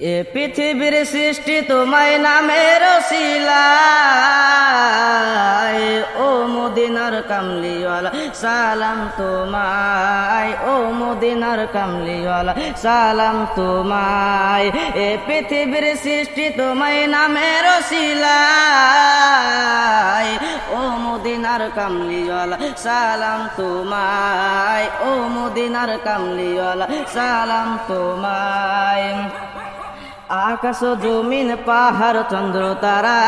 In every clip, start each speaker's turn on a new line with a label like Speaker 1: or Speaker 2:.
Speaker 1: এ পৃথিবীর সৃষ্টি তোমায় নামের ওসিলায়, ও মদিনার কামলিওয়ালা সালাম তোমায়, ও মদিনার কামলিওয়ালা সালাম তোমায়। এ পৃথিবীর সৃষ্টি তোমায় নামের ওসিলায়, ও মদিনার কামলিওয়ালা সালাম তোমায়, ও মদিনার কামলিওয়ালা সালাম তোমায়। আকাশ জমিন পাহাড় চন্দ্র তারা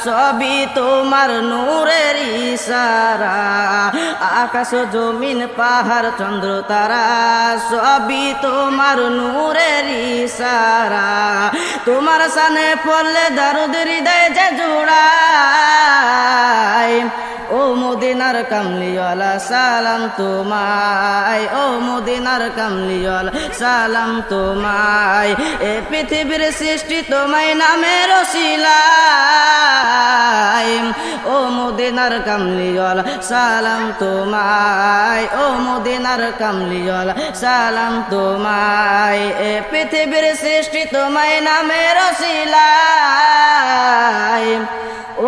Speaker 1: সবই তোমার নূরের ইশারা। আকাশ জমিন পাহাড় চন্দ্র তারা সবই তোমার নূরের ইশারা। তোমার সানে পড়লে দারুদ হৃদয় যে জোড়ায়, ও মদিনার কামলিওয়ালা সালাম তোমায়, ও মদিনার কামলিওয়ালা সালাম তোমায়। এ পৃথিবীর সৃষ্টি তোমায় নামের ওসিলায়, ও মদিনার কামলিওয়ালা সালাম তোমায়, ও মদিনার কামলিওয়ালা সালাম তোমায়। এ পৃথিবীর সৃষ্টি তোমায় নামের ওসিলায়,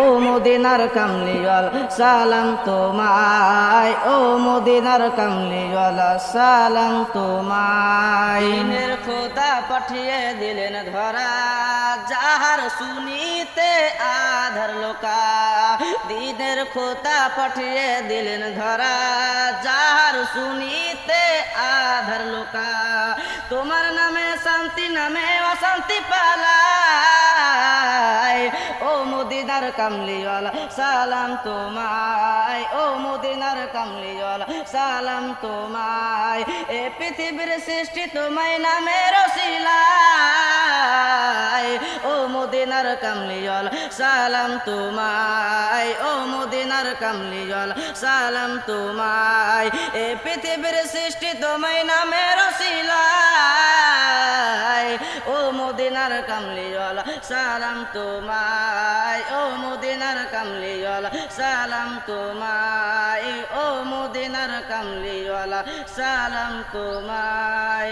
Speaker 1: ও মদিনার কামলিওয়ালা সালাম তোমায়, ও মদিনার কামলিওয়ালা সালাম তোমায়। দিনের খোদা পাঠিয়ে দিলেন ধরা, যাহার শুনিতে আধার লোকা। দিনের খোদা পাঠিয়ে দিলেন ধরা, যাহার শুনিতে আধার লোকা। তোমার নামে শান্তি নামে অশান্তি পালায়, ও মদিনার কামলিওয়ালা সালাম তোমায়, ও মদিনার কামলিওয়ালা সালাম তোমায়। এ পৃথিবীর সৃষ্টি তোমায় নামের ওসিলায়, ও মদিনার কামলিওয়ালা সালাম তোমায়, ও মদিনার কামলিওয়ালা সালাম তোমায়। এ পৃথিবীর সৃষ্টি তোমায় নামের ওসিলায়, ও মদিনার কামলিওয়ালা সালাম তোমায়, ও মদিনার কামলিওয়ালা সালাম তোমায়, ও মদিনার কামলিওয়ালা সালাম তোমায়।